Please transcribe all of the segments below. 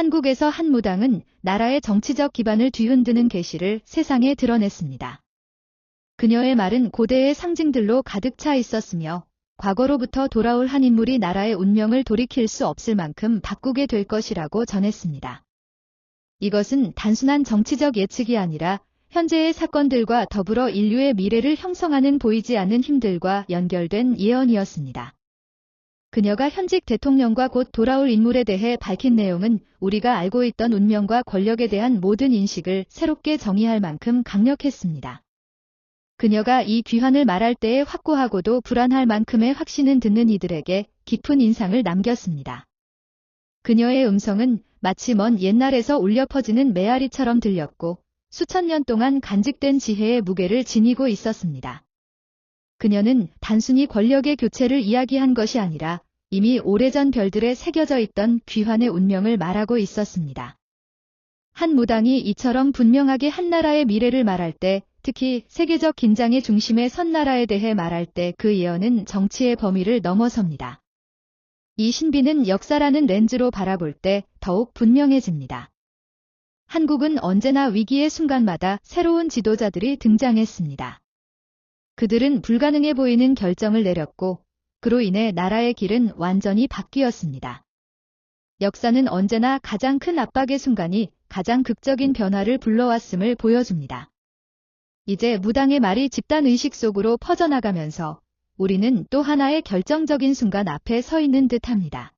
한국에서 한 무당은 나라의 정치적 기반을 뒤흔드는 계시를 세상에 드러냈습니다. 그녀의 말은 고대의 상징들로 가득 차 있었으며 과거로부터 돌아올 한 인물이 나라의 운명을 돌이킬 수 없을 만큼 바꾸게 될 것이라고 전했습니다. 이것은 단순한 정치적 예측이 아니라 현재의 사건들과 더불어 인류의 미래를 형성하는 보이지 않는 힘들과 연결된 예언이었습니다. 그녀가 현직 대통령과 곧 돌아올 인물에 대해 밝힌 내용은 우리가 알고 있던 운명과 권력에 대한 모든 인식을 새롭게 정의할 만큼 강력했습니다. 그녀가 이 귀환을 말할 때에 확고하고도 불안할 만큼의 확신은 듣는 이들에게 깊은 인상을 남겼습니다. 그녀의 음성은 마치 먼 옛날에서 울려 퍼지는 메아리처럼 들렸고 수천 년 동안 간직된 지혜의 무게를 지니고 있었습니다. 그녀는 단순히 권력의 교체를 이야기한 것이 아니라 이미 오래전 별들에 새겨져 있던 귀환의 운명을 말하고 있었습니다. 한 무당이 이처럼 분명하게 한 나라의 미래를 말할 때, 특히 세계적 긴장의 중심에 선 나라에 대해 말할 때 그 예언은 정치의 범위를 넘어섭니다. 이 신비는 역사라는 렌즈로 바라볼 때 더욱 분명해집니다. 한국은 언제나 위기의 순간마다 새로운 지도자들이 등장했습니다. 그들은 불가능해 보이는 결정을 내렸고 그로 인해 나라의 길은 완전히 바뀌었습니다. 역사는 언제나 가장 큰 압박의 순간이 가장 극적인 변화를 불러왔음을 보여줍니다. 이제 무당의 말이 집단 의식 속으로 퍼져나가면서 우리는 또 하나의 결정적인 순간 앞에 서 있는 듯합니다.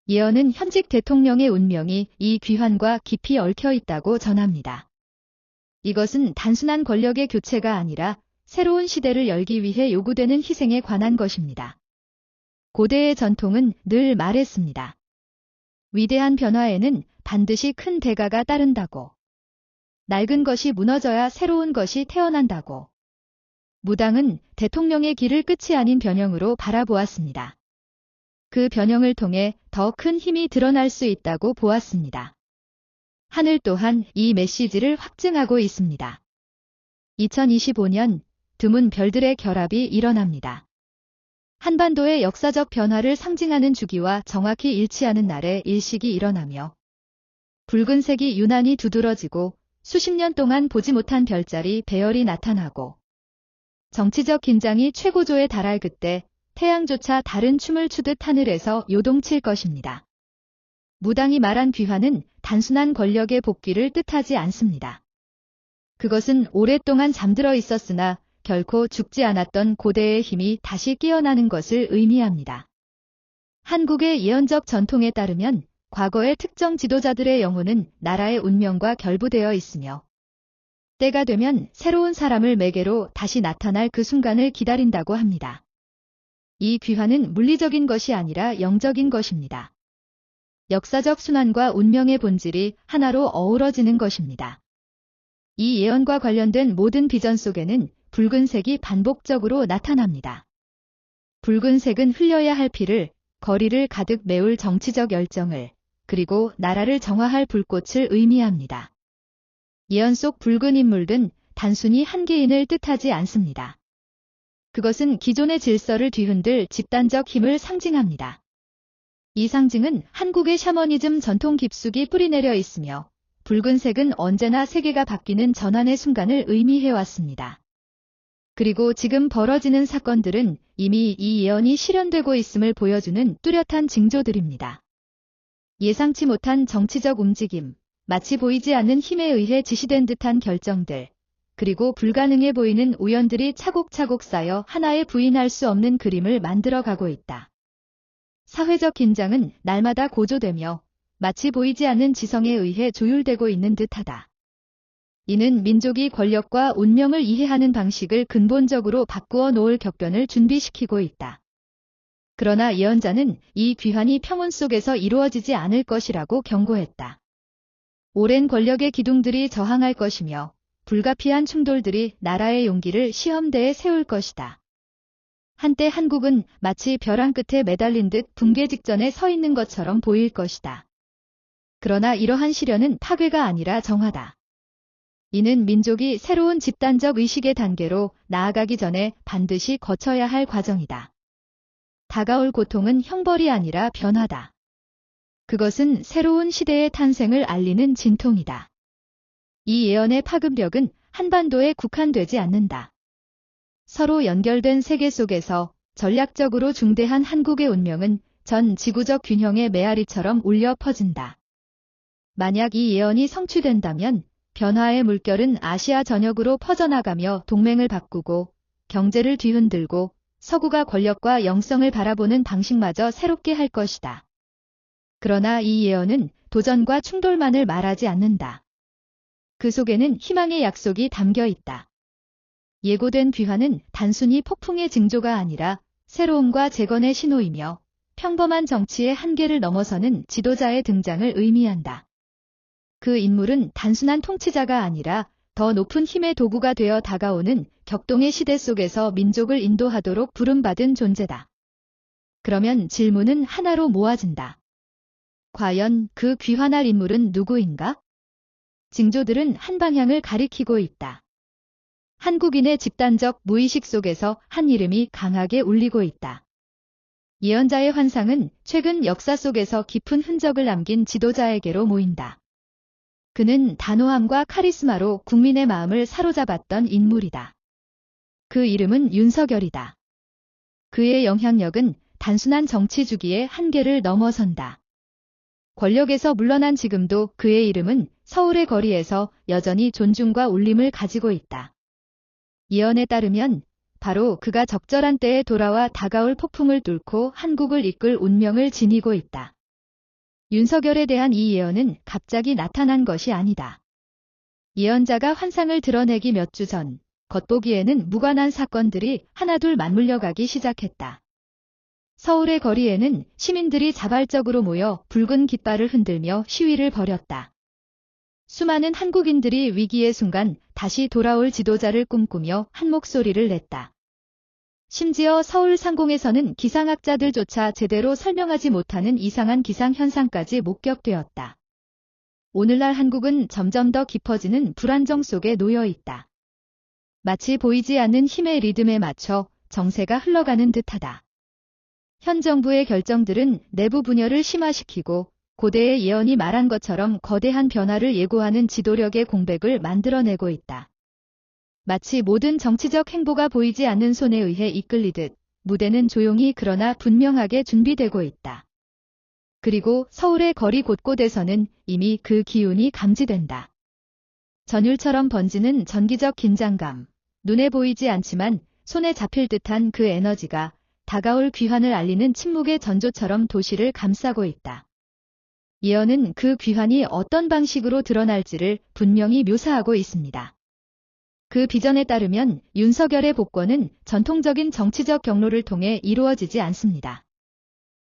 예언은 현직 대통령의 운명이 이 귀환과 깊이 얽혀 있다고 전합니다. 이것은 단순한 권력의 교체가 아니라 새로운 시대를 열기 위해 요구되는 희생에 관한 것입니다. 고대의 전통은 늘 말했습니다. 위대한 변화에는 반드시 큰 대가가 따른다고. 낡은 것이 무너져야 새로운 것이 태어난다고. 무당은 대통령의 길을 끝이 아닌 변형으로 바라보았습니다. 그 변형을 통해 더 큰 힘이 드러날 수 있다고 보았습니다. 하늘 또한 이 메시지를 확증하고 있습니다. 2025년 드문 별들의 결합이 일어납니다. 한반도의 역사적 변화를 상징하는 주기와 정확히 일치하는 날에 일식이 일어나며 붉은색이 유난히 두드러지고 수십 년 동안 보지 못한 별자리 배열이 나타나고 정치적 긴장이 최고조에 달할 그때 태양조차 다른 춤을 추듯 하늘에서 요동칠 것입니다. 무당이 말한 귀환은 단순한 권력의 복귀를 뜻하지 않습니다. 그것은 오랫동안 잠들어 있었으나 결코 죽지 않았던 고대의 힘이 다시 깨어나는 것을 의미합니다. 한국의 예언적 전통에 따르면 과거의 특정 지도자들의 영혼은 나라의 운명과 결부되어 있으며 때가 되면 새로운 사람을 매개로 다시 나타날 그 순간을 기다린다고 합니다. 이 귀환은 물리적인 것이 아니라 영적인 것입니다. 역사적 순환과 운명의 본질이 하나로 어우러지는 것입니다. 이 예언과 관련된 모든 비전 속에는 붉은색이 반복적으로 나타납니다. 붉은색은 흘려야 할 피를, 거리를 가득 메울 정치적 열정을, 그리고 나라를 정화할 불꽃을 의미합니다. 예언 속 붉은 인물은 단순히 한 개인을 뜻하지 않습니다. 그것은 기존의 질서를 뒤흔들 집단적 힘을 상징합니다. 이 상징은 한국의 샤머니즘 전통 깊숙이 뿌리내려 있으며 붉은색은 언제나 세계가 바뀌는 전환의 순간을 의미해왔습니다. 그리고 지금 벌어지는 사건들은 이미 이 예언이 실현되고 있음을 보여주는 뚜렷한 징조들입니다. 예상치 못한 정치적 움직임, 마치 보이지 않는 힘에 의해 지시된 듯한 결정들, 그리고 불가능해 보이는 우연들이 차곡차곡 쌓여 하나의 부인할 수 없는 그림을 만들어가고 있다. 사회적 긴장은 날마다 고조되며 마치 보이지 않는 지성에 의해 조율되고 있는 듯하다. 이는 민족이 권력과 운명을 이해하는 방식을 근본적으로 바꾸어 놓을 격변을 준비시키고 있다. 그러나 예언자는 이 귀환이 평온 속에서 이루어지지 않을 것이라고 경고했다. 오랜 권력의 기둥들이 저항할 것이며 불가피한 충돌들이 나라의 용기를 시험대에 세울 것이다. 한때 한국은 마치 벼랑 끝에 매달린 듯 붕괴 직전에 서 있는 것처럼 보일 것이다. 그러나 이러한 시련은 파괴가 아니라 정화다. 이는 민족이 새로운 집단적 의식의 단계로 나아가기 전에 반드시 거쳐야 할 과정이다. 다가올 고통은 형벌이 아니라 변화다. 그것은 새로운 시대의 탄생을 알리는 진통이다. 이 예언의 파급력은 한반도에 국한되지 않는다. 서로 연결된 세계 속에서 전략적으로 중대한 한국의 운명은 전 지구적 균형의 메아리처럼 울려 퍼진다. 만약 이 예언이 성취된다면 변화의 물결은 아시아 전역으로 퍼져나가며 동맹을 바꾸고 경제를 뒤흔들고 서구가 권력과 영성을 바라보는 방식마저 새롭게 할 것이다. 그러나 이 예언은 도전과 충돌만을 말하지 않는다. 그 속에는 희망의 약속이 담겨 있다. 예고된 귀환은 단순히 폭풍의 징조가 아니라 새로움과 재건의 신호이며 평범한 정치의 한계를 넘어서는 지도자의 등장을 의미한다. 그 인물은 단순한 통치자가 아니라 더 높은 힘의 도구가 되어 다가오는 격동의 시대 속에서 민족을 인도하도록 부름받은 존재다. 그러면 질문은 하나로 모아진다. 과연 그 귀환할 인물은 누구인가? 징조들은 한 방향을 가리키고 있다. 한국인의 집단적 무의식 속에서 한 이름이 강하게 울리고 있다. 예언자의 환상은 최근 역사 속에서 깊은 흔적을 남긴 지도자에게로 모인다. 그는 단호함과 카리스마로 국민의 마음을 사로잡았던 인물이다. 그 이름은 윤석열이다. 그의 영향력은 단순한 정치 주기의 한계를 넘어선다. 권력에서 물러난 지금도 그의 이름은 서울의 거리에서 여전히 존중과 울림을 가지고 있다. 예언에 따르면 바로 그가 적절한 때에 돌아와 다가올 폭풍을 뚫고 한국을 이끌 운명을 지니고 있다. 윤석열에 대한 이 예언은 갑자기 나타난 것이 아니다. 예언자가 환상을 드러내기 몇 주 전, 겉보기에는 무관한 사건들이 하나둘 맞물려가기 시작했다. 서울의 거리에는 시민들이 자발적으로 모여 붉은 깃발을 흔들며 시위를 벌였다. 수많은 한국인들이 위기의 순간 다시 돌아올 지도자를 꿈꾸며 한 목소리를 냈다. 심지어 서울 상공에서는 기상학자들조차 제대로 설명하지 못하는 이상한 기상현상까지 목격되었다. 오늘날 한국은 점점 더 깊어지는 불안정 속에 놓여 있다. 마치 보이지 않는 힘의 리듬에 맞춰 정세가 흘러가는 듯하다. 현 정부의 결정들은 내부 분열을 심화시키고 고대의 예언이 말한 것처럼 거대한 변화를 예고하는 지도력의 공백을 만들어내고 있다. 마치 모든 정치적 행보가 보이지 않는 손에 의해 이끌리듯 무대는 조용히 그러나 분명하게 준비되고 있다. 그리고 서울의 거리 곳곳에서는 이미 그 기운이 감지된다. 전율처럼 번지는 전기적 긴장감, 눈에 보이지 않지만 손에 잡힐 듯한 그 에너지가 다가올 귀환을 알리는 침묵의 전조처럼 도시를 감싸고 있다. 예언은 그 귀환이 어떤 방식으로 드러날지를 분명히 묘사하고 있습니다. 그 비전에 따르면 윤석열의 복권은 전통적인 정치적 경로를 통해 이루어지지 않습니다.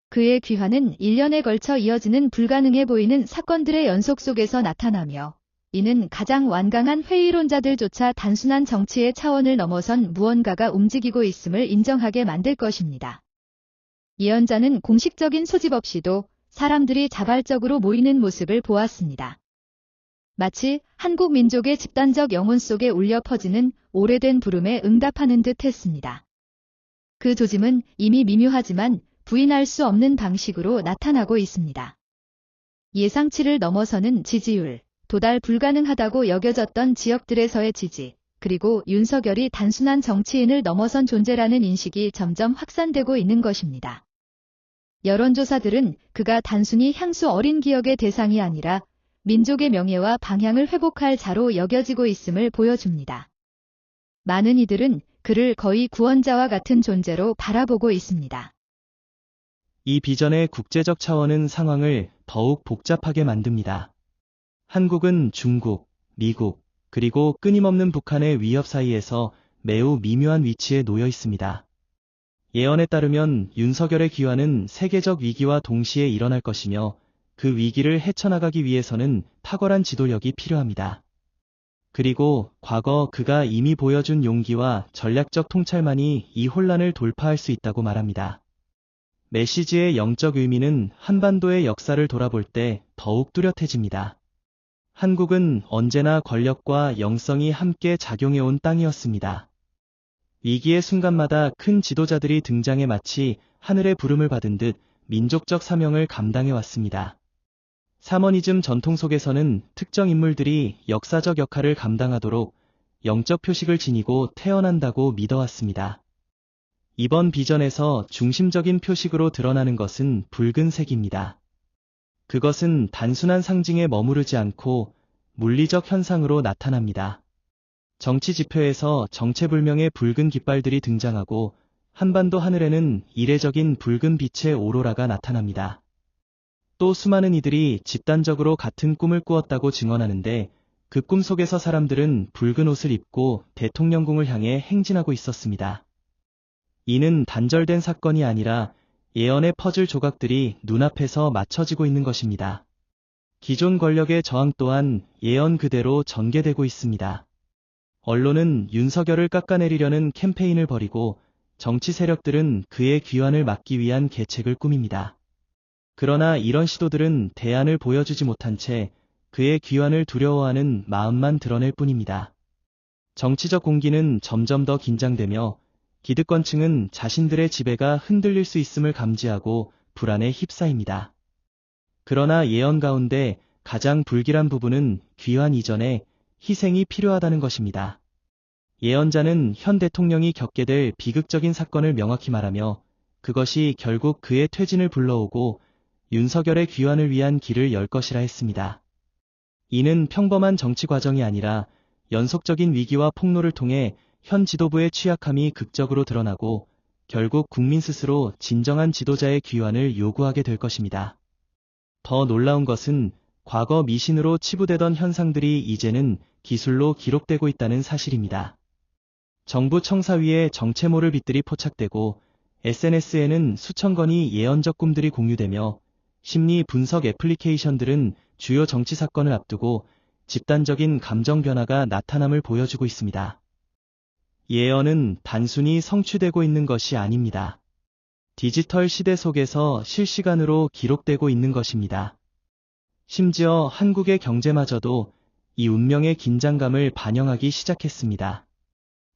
그의 귀환은 1년에 걸쳐 이어지는 불가능해 보이는 사건들의 연속 속에서 나타나며 이는 가장 완강한 회의론자들조차 단순한 정치의 차원을 넘어선 무언가가 움직이고 있음을 인정하게 만들 것입니다. 예언자는 공식적인 소집 없이도 사람들이 자발적으로 모이는 모습을 보았습니다. 마치 한국 민족의 집단적 영혼 속에 울려 퍼지는 오래된 부름에 응답하는 듯 했습니다. 그 조짐은 이미 미묘하지만 부인할 수 없는 방식으로 나타나고 있습니다. 예상치를 넘어서는 지지율, 도달 불가능하다고 여겨졌던 지역들에서의 지지, 그리고 윤석열이 단순한 정치인을 넘어선 존재라는 인식이 점점 확산되고 있는 것입니다. 여론조사들은 그가 단순히 향수 어린 기억의 대상이 아니라 민족의 명예와 방향을 회복할 자로 여겨지고 있음을 보여줍니다. 많은 이들은 그를 거의 구원자와 같은 존재로 바라보고 있습니다. 이 비전의 국제적 차원은 상황을 더욱 복잡하게 만듭니다. 한국은 중국, 미국, 그리고 끊임없는 북한의 위협 사이에서 매우 미묘한 위치에 놓여 있습니다. 예언에 따르면 윤석열의 귀환은 세계적 위기와 동시에 일어날 것이며 그 위기를 헤쳐나가기 위해서는 탁월한 지도력이 필요합니다. 그리고 과거 그가 이미 보여준 용기와 전략적 통찰만이 이 혼란을 돌파할 수 있다고 말합니다. 메시지의 영적 의미는 한반도의 역사를 돌아볼 때 더욱 뚜렷해집니다. 한국은 언제나 권력과 영성이 함께 작용해온 땅이었습니다. 위기의 순간마다 큰 지도자들이 등장해 마치 하늘의 부름을 받은 듯 민족적 사명을 감당해왔습니다. 샤머니즘 전통 속에서는 특정 인물들이 역사적 역할을 감당하도록 영적 표식을 지니고 태어난다고 믿어왔습니다. 이번 비전에서 중심적인 표식으로 드러나는 것은 붉은색입니다. 그것은 단순한 상징에 머무르지 않고 물리적 현상으로 나타납니다. 정치 지표에서 정체불명의 붉은 깃발들이 등장하고 한반도 하늘에는 이례적인 붉은 빛의 오로라가 나타납니다. 또 수많은 이들이 집단적으로 같은 꿈을 꾸었다고 증언하는데 그 꿈 속에서 사람들은 붉은 옷을 입고 대통령궁을 향해 행진하고 있었습니다. 이는 단절된 사건이 아니라 예언의 퍼즐 조각들이 눈앞에서 맞춰지고 있는 것입니다. 기존 권력의 저항 또한 예언 그대로 전개되고 있습니다. 언론은 윤석열을 깎아내리려는 캠페인을 벌이고 정치 세력들은 그의 귀환을 막기 위한 계책을 꾸밉니다. 그러나 이런 시도들은 대안을 보여주지 못한 채 그의 귀환을 두려워하는 마음만 드러낼 뿐입니다. 정치적 공기는 점점 더 긴장되며 기득권층은 자신들의 지배가 흔들릴 수 있음을 감지하고 불안에 휩싸입니다. 그러나 예언 가운데 가장 불길한 부분은 귀환 이전에 희생이 필요하다는 것입니다. 예언자는 현 대통령이 겪게 될 비극적인 사건을 명확히 말하며 그것이 결국 그의 퇴진을 불러오고 윤석열의 귀환을 위한 길을 열 것이라 했습니다. 이는 평범한 정치 과정이 아니라 연속적인 위기와 폭로를 통해 현 지도부의 취약함이 극적으로 드러나고 결국 국민 스스로 진정한 지도자의 귀환을 요구하게 될 것입니다. 더 놀라운 것은 과거 미신으로 치부되던 현상들이 이제는 기술로 기록되고 있다는 사실입니다. 정부 청사위에 정체모를 빛들이 포착되고 SNS에는 수천 건의 예언적 꿈들이 공유되며 심리 분석 애플리케이션들은 주요 정치 사건을 앞두고 집단적인 감정 변화가 나타남을 보여주고 있습니다. 예언은 단순히 성취되고 있는 것이 아닙니다. 디지털 시대 속에서 실시간으로 기록되고 있는 것입니다. 심지어 한국의 경제마저도 이 운명의 긴장감을 반영하기 시작했습니다.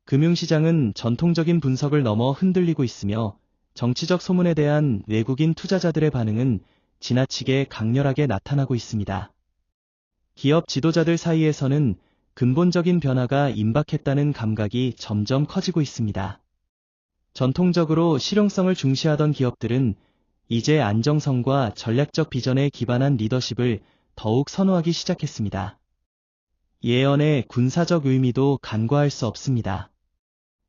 금융시장은 전통적인 분석을 넘어 흔들리고 있으며 정치적 소문에 대한 외국인 투자자들의 반응은 지나치게 강렬하게 나타나고 있습니다. 기업 지도자들 사이에서는 근본적인 변화가 임박했다는 감각이 점점 커지고 있습니다. 전통적으로 실용성을 중시하던 기업들은 이제 안정성과 전략적 비전에 기반한 리더십을 더욱 선호하기 시작했습니다. 예언의 군사적 의미도 간과할 수 없습니다.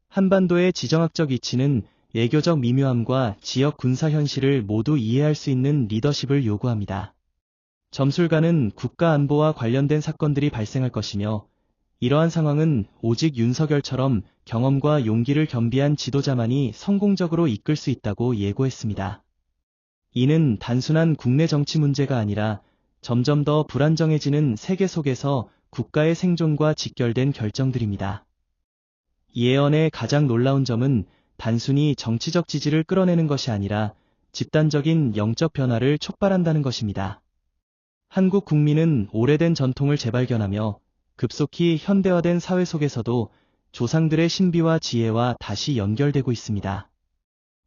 한반도의 지정학적 위치는 외교적 미묘함과 지역 군사 현실을 모두 이해할 수 있는 리더십을 요구합니다. 점술가는 국가 안보와 관련된 사건들이 발생할 것이며 이러한 상황은 오직 윤석열처럼 경험과 용기를 겸비한 지도자만이 성공적으로 이끌 수 있다고 예고했습니다. 이는 단순한 국내 정치 문제가 아니라 점점 더 불안정해지는 세계 속에서 국가의 생존과 직결된 결정들입니다. 예언의 가장 놀라운 점은 단순히 정치적 지지를 끌어내는 것이 아니라 집단적인 영적 변화를 촉발한다는 것입니다. 한국 국민은 오래된 전통을 재발견하며 급속히 현대화된 사회 속에서도 조상들의 신비와 지혜와 다시 연결되고 있습니다.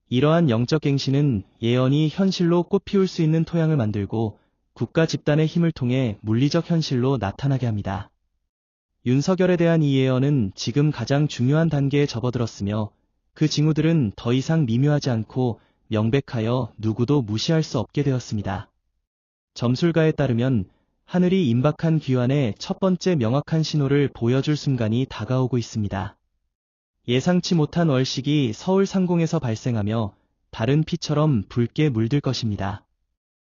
이러한 영적 갱신은 예언이 현실로 꽃피울 수 있는 토양을 만들고 국가 집단의 힘을 통해 물리적 현실로 나타나게 합니다. 윤석열에 대한 이 예언은 지금 가장 중요한 단계에 접어들었으며 그 징후들은 더 이상 미묘하지 않고 명백하여 누구도 무시할 수 없게 되었습니다. 점술가에 따르면 하늘이 임박한 귀환의 첫 번째 명확한 신호를 보여줄 순간이 다가오고 있습니다. 예상치 못한 월식이 서울 상공에서 발생하며 다른 피처럼 붉게 물들 것입니다.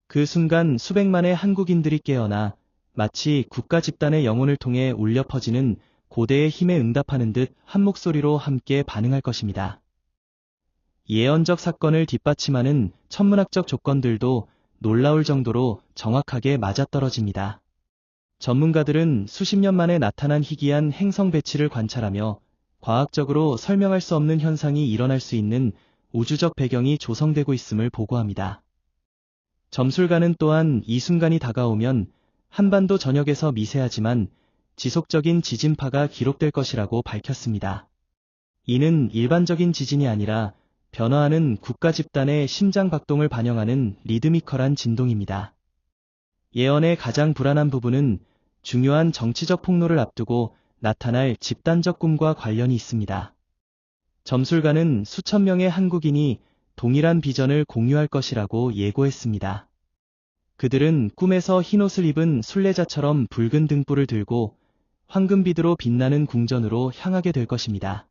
그 순간 수백만의 한국인들이 깨어나 마치 국가 집단의 영혼을 통해 울려 퍼지는 고대의 힘에 응답하는 듯 한 목소리로 함께 반응할 것입니다. 예언적 사건을 뒷받침하는 천문학적 조건들도 놀라울 정도로 정확하게 맞아떨어집니다. 전문가들은 수십 년 만에 나타난 희귀한 행성 배치를 관찰하며 과학적으로 설명할 수 없는 현상이 일어날 수 있는 우주적 배경이 조성되고 있음을 보고합니다. 점술가는 또한 이 순간이 다가오면 한반도 전역에서 미세하지만 지속적인 지진파가 기록될 것이라고 밝혔습니다. 이는 일반적인 지진이 아니라 변화하는 국가 집단의 심장 박동을 반영하는 리드미컬한 진동입니다. 예언의 가장 불안한 부분은 중요한 정치적 폭로를 앞두고 나타날 집단적 꿈과 관련이 있습니다. 점술가는 수천 명의 한국인이 동일한 비전을 공유할 것이라고 예고했습니다. 그들은 꿈에서 흰옷을 입은 순례자처럼 붉은 등불을 들고 황금비드로 빛나는 궁전으로 향하게 될 것입니다.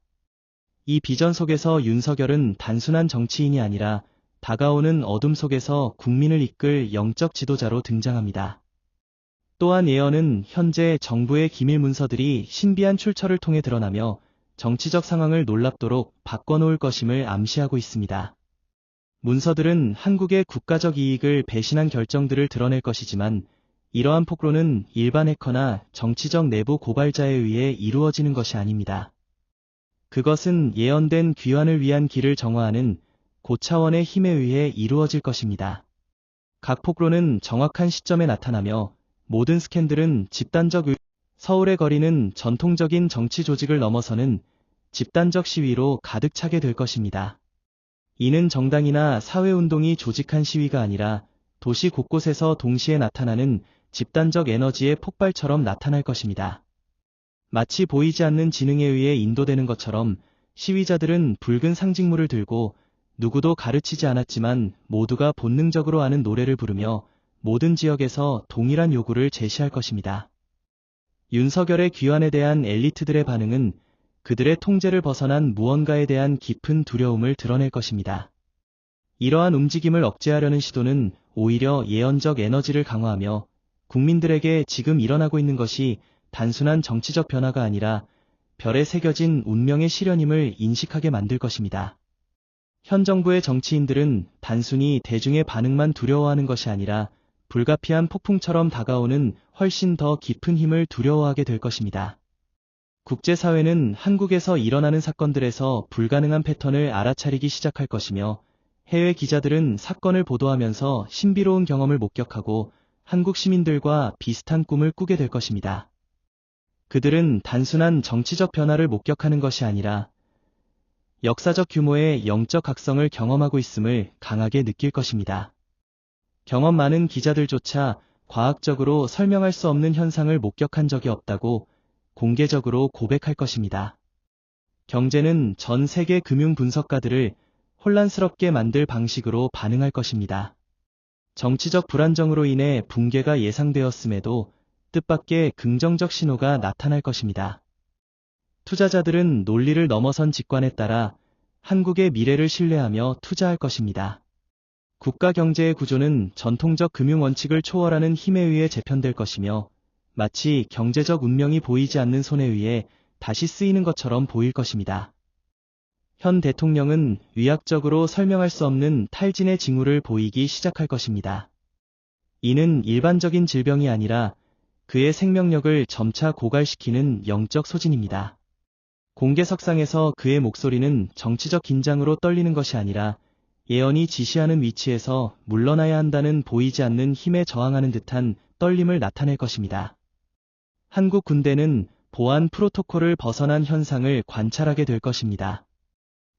이 비전 속에서 윤석열은 단순한 정치인이 아니라 다가오는 어둠 속에서 국민을 이끌 영적 지도자로 등장합니다. 또한 예언은 현재 정부의 기밀 문서들이 신비한 출처를 통해 드러나며 정치적 상황을 놀랍도록 바꿔놓을 것임을 암시하고 있습니다. 문서들은 한국의 국가적 이익을 배신한 결정들을 드러낼 것이지만 이러한 폭로는 일반 해커나 정치적 내부 고발자에 의해 이루어지는 것이 아닙니다. 그것은 예언된 귀환을 위한 길을 정화하는 고차원의 힘에 의해 이루어질 것입니다. 각 폭로는 정확한 시점에 나타나며 모든 스캔들은 서울의 거리는 전통적인 정치 조직을 넘어서는 집단적 시위로 가득 차게 될 것입니다. 이는 정당이나 사회운동이 조직한 시위가 아니라 도시 곳곳에서 동시에 나타나는 집단적 에너지의 폭발처럼 나타날 것입니다. 마치 보이지 않는 지능에 의해 인도되는 것처럼 시위자들은 붉은 상징물을 들고 누구도 가르치지 않았지만 모두가 본능적으로 아는 노래를 부르며 모든 지역에서 동일한 요구를 제시할 것입니다. 윤석열의 귀환에 대한 엘리트들의 반응은 그들의 통제를 벗어난 무언가에 대한 깊은 두려움을 드러낼 것입니다. 이러한 움직임을 억제하려는 시도는 오히려 예언적 에너지를 강화하며 국민들에게 지금 일어나고 있는 것이 단순한 정치적 변화가 아니라 별에 새겨진 운명의 실현임을 인식하게 만들 것입니다. 현 정부의 정치인들은 단순히 대중의 반응만 두려워하는 것이 아니라 불가피한 폭풍처럼 다가오는 훨씬 더 깊은 힘을 두려워하게 될 것입니다. 국제사회는 한국에서 일어나는 사건들에서 불가능한 패턴을 알아차리기 시작할 것이며 해외 기자들은 사건을 보도하면서 신비로운 경험을 목격하고 한국 시민들과 비슷한 꿈을 꾸게 될 것입니다. 그들은 단순한 정치적 변화를 목격하는 것이 아니라 역사적 규모의 영적 각성을 경험하고 있음을 강하게 느낄 것입니다. 경험 많은 기자들조차 과학적으로 설명할 수 없는 현상을 목격한 적이 없다고 공개적으로 고백할 것입니다. 경제는 전 세계 금융 분석가들을 혼란스럽게 만들 방식으로 반응할 것입니다. 정치적 불안정으로 인해 붕괴가 예상되었음에도 뜻밖의 긍정적 신호가 나타날 것입니다. 투자자들은 논리를 넘어선 직관에 따라 한국의 미래를 신뢰하며 투자할 것입니다. 국가 경제의 구조는 전통적 금융 원칙을 초월하는 힘에 의해 재편될 것이며 마치 경제적 운명이 보이지 않는 손에 의해 다시 쓰이는 것처럼 보일 것입니다. 현 대통령은 의학적으로 설명할 수 없는 탈진의 징후를 보이기 시작할 것입니다. 이는 일반적인 질병이 아니라 그의 생명력을 점차 고갈시키는 영적 소진입니다. 공개석상에서 그의 목소리는 정치적 긴장으로 떨리는 것이 아니라 예언이 지시하는 위치에서 물러나야 한다는 보이지 않는 힘에 저항하는 듯한 떨림을 나타낼 것입니다. 한국 군대는 보안 프로토콜을 벗어난 현상을 관찰하게 될 것입니다.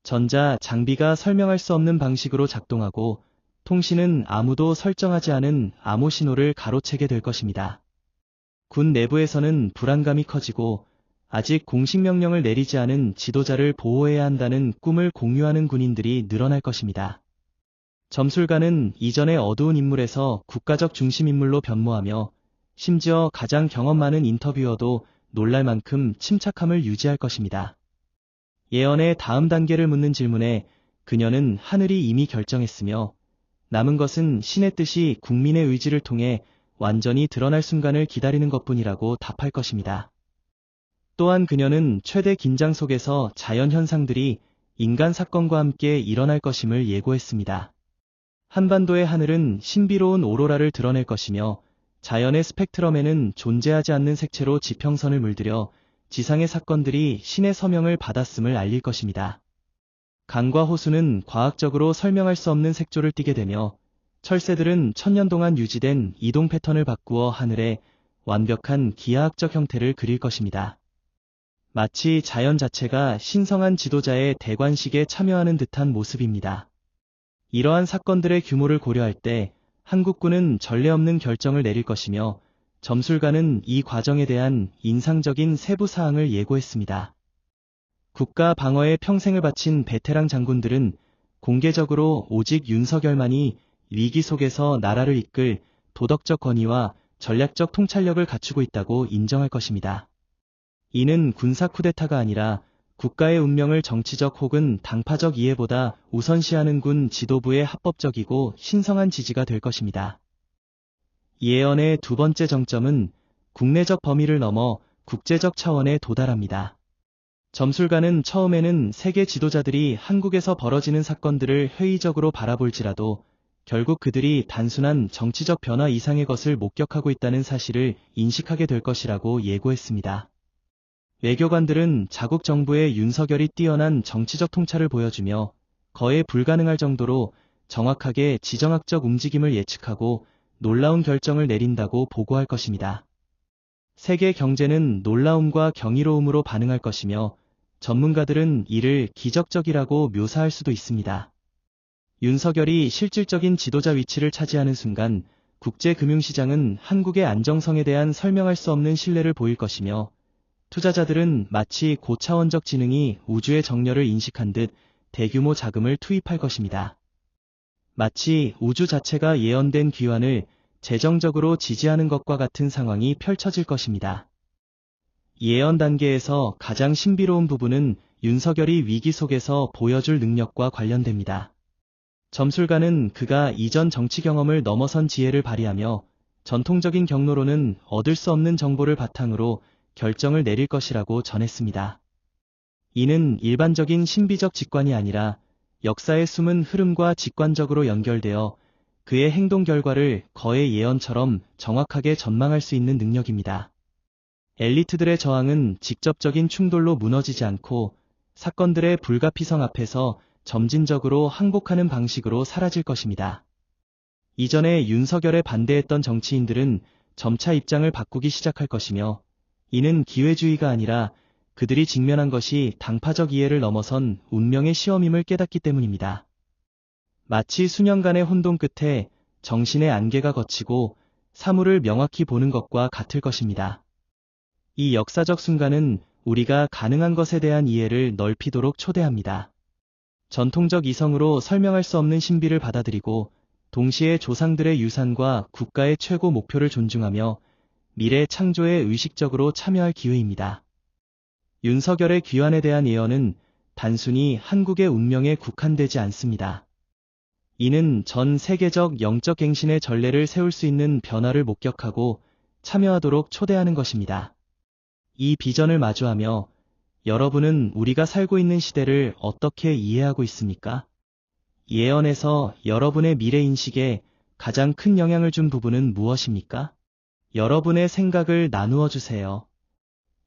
전자 장비가 설명할 수 없는 방식으로 작동하고 통신은 아무도 설정하지 않은 암호 신호를 가로채게 될 것입니다. 군 내부에서는 불안감이 커지고 아직 공식 명령을 내리지 않은 지도자를 보호해야 한다는 꿈을 공유하는 군인들이 늘어날 것입니다. 점술가는 이전의 어두운 인물에서 국가적 중심 인물로 변모하며 심지어 가장 경험 많은 인터뷰어도 놀랄 만큼 침착함을 유지할 것입니다. 예언의 다음 단계를 묻는 질문에 그녀는 하늘이 이미 결정했으며 남은 것은 신의 뜻이 국민의 의지를 통해 완전히 드러날 순간을 기다리는 것뿐이라고 답할 것입니다. 또한 그녀는 최대 긴장 속에서 자연 현상들이 인간 사건과 함께 일어날 것임을 예고했습니다. 한반도의 하늘은 신비로운 오로라를 드러낼 것이며 자연의 스펙트럼에는 존재하지 않는 색채로 지평선을 물들여 지상의 사건들이 신의 서명을 받았음을 알릴 것입니다. 강과 호수는 과학적으로 설명할 수 없는 색조를 띠게 되며 철새들은 천년 동안 유지된 이동 패턴을 바꾸어 하늘에 완벽한 기하학적 형태를 그릴 것입니다. 마치 자연 자체가 신성한 지도자의 대관식에 참여하는 듯한 모습입니다. 이러한 사건들의 규모를 고려할 때 한국군은 전례 없는 결정을 내릴 것이며 점술가는 이 과정에 대한 인상적인 세부 사항을 예고했습니다. 국가 방어에 평생을 바친 베테랑 장군들은 공개적으로 오직 윤석열만이 위기 속에서 나라를 이끌 도덕적 권위와 전략적 통찰력을 갖추고 있다고 인정할 것입니다. 이는 군사 쿠데타가 아니라 국가의 운명을 정치적 혹은 당파적 이해보다 우선시하는 군 지도부의 합법적이고 신성한 지지가 될 것입니다. 예언의 두 번째 정점은 국내적 범위를 넘어 국제적 차원에 도달합니다. 점술가는 처음에는 세계 지도자들이 한국에서 벌어지는 사건들을 회의적으로 바라볼지라도 결국 그들이 단순한 정치적 변화 이상의 것을 목격하고 있다는 사실을 인식하게 될 것이라고 예고했습니다. 외교관들은 자국 정부의 윤석열이 뛰어난 정치적 통찰을 보여주며 거의 불가능할 정도로 정확하게 지정학적 움직임을 예측하고 놀라운 결정을 내린다고 보고할 것입니다. 세계 경제는 놀라움과 경이로움으로 반응할 것이며 전문가들은 이를 기적적이라고 묘사할 수도 있습니다. 윤석열이 실질적인 지도자 위치를 차지하는 순간 국제금융시장은 한국의 안정성에 대한 설명할 수 없는 신뢰를 보일 것이며 투자자들은 마치 고차원적 지능이 우주의 정렬을 인식한 듯 대규모 자금을 투입할 것입니다. 마치 우주 자체가 예언된 귀환을 재정적으로 지지하는 것과 같은 상황이 펼쳐질 것입니다. 예언 단계에서 가장 신비로운 부분은 윤석열이 위기 속에서 보여줄 능력과 관련됩니다. 점술가는 그가 이전 정치 경험을 넘어선 지혜를 발휘하며 전통적인 경로로는 얻을 수 없는 정보를 바탕으로 결정을 내릴 것이라고 전했습니다. 이는 일반적인 신비적 직관이 아니라 역사의 숨은 흐름과 직관적으로 연결되어 그의 행동 결과를 거의 예언처럼 정확하게 전망할 수 있는 능력입니다. 엘리트들의 저항은 직접적인 충돌로 무너지지 않고 사건들의 불가피성 앞에서 점진적으로 항복하는 방식으로 사라질 것입니다. 이전에 윤석열에 반대했던 정치인들은 점차 입장을 바꾸기 시작할 것이며 이는 기회주의가 아니라 그들이 직면한 것이 당파적 이해를 넘어선 운명의 시험임을 깨닫기 때문입니다. 마치 수년간의 혼돈 끝에 정신의 안개가 걷히고 사물을 명확히 보는 것과 같을 것입니다. 이 역사적 순간은 우리가 가능한 것에 대한 이해를 넓히도록 초대합니다. 전통적 이성으로 설명할 수 없는 신비를 받아들이고 동시에 조상들의 유산과 국가의 최고 목표를 존중하며 미래 창조에 의식적으로 참여할 기회입니다. 윤석열의 귀환에 대한 예언은 단순히 한국의 운명에 국한되지 않습니다. 이는 전 세계적 영적 갱신의 전례를 세울 수 있는 변화를 목격하고 참여하도록 초대하는 것입니다. 이 비전을 마주하며 여러분은 우리가 살고 있는 시대를 어떻게 이해하고 있습니까? 예언에서 여러분의 미래인식에 가장 큰 영향을 준 부분은 무엇입니까? 여러분의 생각을 나누어 주세요.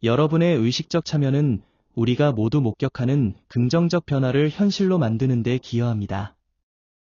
여러분의 의식적 참여는 우리가 모두 목격하는 긍정적 변화를 현실로 만드는 데 기여합니다.